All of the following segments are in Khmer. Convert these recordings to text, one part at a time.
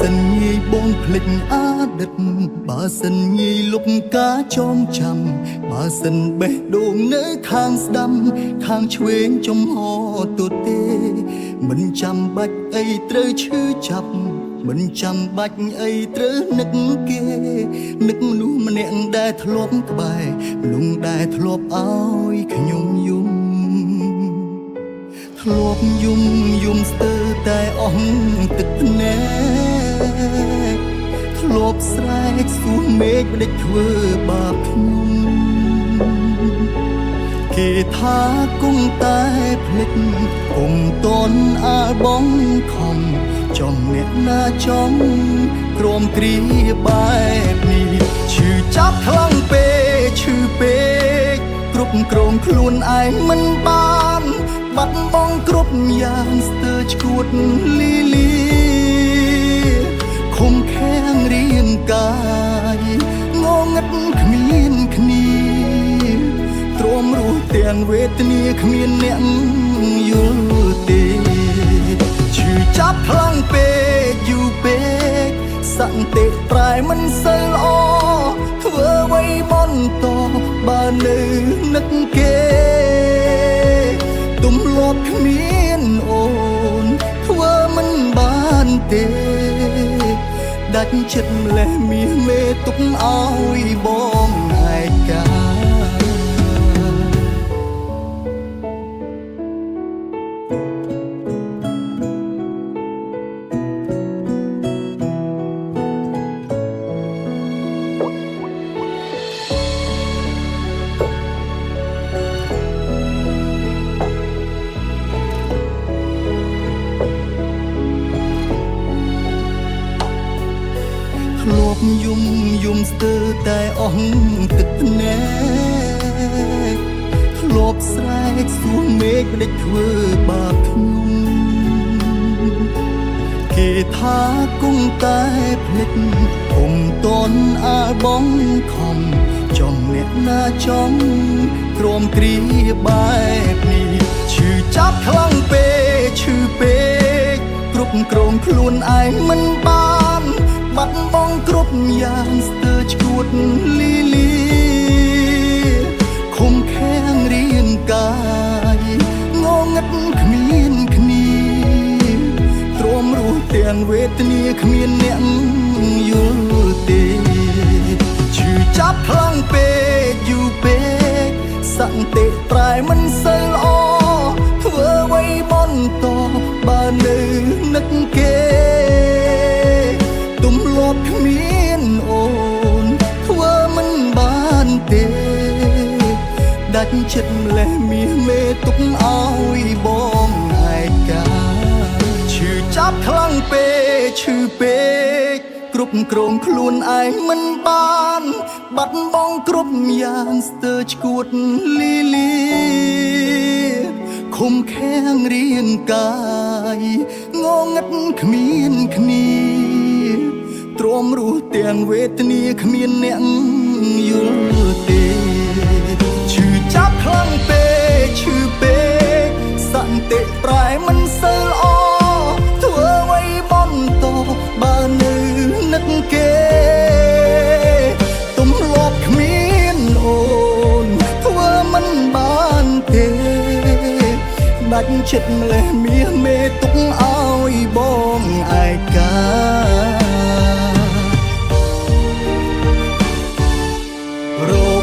សិនងាយបងភ្លេចអាដិតបើសិនងាយលុបការចងចាំបើសិនបេះដូងនៅខាងស្ដាំខាងឆ្វេងចំហទូទេមិនចាំបាច់អីត្រូវឈឺចាប់មិនចាំបាច់អីត្រូវនឹកគេនឹកមនុស្សម្នាក់ដែលធ្លាប់ក្បែរលងដែលធ្លាប់ឲ្យខ្ញុំយំធ្លាប់យំស្ទើរតែអស់ទឹកភ្នែកធ្លាប់ស្រែកសួរមេឃមិនដេចធ្វើបាបខ្ញុំគេថាគង់តែភ្លេចគុំតន់អាលបងខំចំអ្នកណាចំក្រមគ្រាបែបនេះឈឺចាប់ខ្លាំងពេកឈឺពេកគ្រប់គ្រងខ្លួនឯងមិនបានបាត់បង់គ្រប់យ៉ាងស្ទើរឈួតលីលាខំខាំងរាងកាយងងឹតគ្មានគ្នាទ្រាំរស់ទាំងវេទនាគ្មានអ្នកយល់ទេឈឺចាប់ខ្លាំងពេកយូរពេកសន្តិប្រែមិនសូវល្អធ្វើអ្វីបន្តបើនៅនឹកគេទំលាប់គ្មានអូនធ្វើមិនបានទេដាច់ចិត្តម្លេះមាសមេទុកឲ្យបងឯកាធ្លាប់យំស្ទើរតែអស់ទឹកភ្នែកធ្លាប់ស្រែកសួរមេឃមិនដេចធ្វើបាបខ្ញុំគេថាគង់តែភ្លេចគុំតន់អាលបងខំចំអ្នកណាចំក្រមគ្រាបែបនេះឈឺចាប់ខ្លាំងពេកឈឺពេកគ្រប់គ្រងខ្លួនឯងមិនបានបាត់បង់គ្រប់យ៉ាងស្ទើរឈួតលីលាខំខាំងរាងកាយងងឹតគ្មានគ្នាទ្រាំរស់ទាំងវេទនាគ្មានអ្នកយល់ទេឈឺចាប់ខ្លាំងពេកយូរពេកសន្តិប្រែមិនសូវល្អធ្វើអ្វីបន្តបើនៅនឹកគេទំលាប់គ្មានអូនធ្វើមិនបានទេដាច់ចិត្តម្លេះមាសមេទុកឲ្យបងឯកាឈឺចាប់ខ្លាំងពេកឈឺពេកគ្រប់គ្រងខ្លួនឯងមិនបានបាត់បង់គ្រប់យ៉ាងស្ទើរឈួតលីលាខំខាំងរាងកាយងងឹតគ្មានគ្នាទ្រាំរស់ទាំងវេទនាគ្មានអ្នកយល់ទេឈឺចាប់ខ្លាំងពេកឈឺពេកសន្តិប្រែមិនសូវល្អធ្វើអ្វីបន្តបើនៅនឹកគេទំលាប់គ្មានអូនធ្វើមិនបានទេដាច់ចិត្តម្លេះមាសមេទុកឲ្យបងឯការ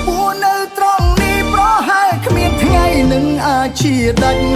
បួសនៅត្រង់នេះប្រហែលគ្មានថ្ងៃនឹងអាចជាដាច់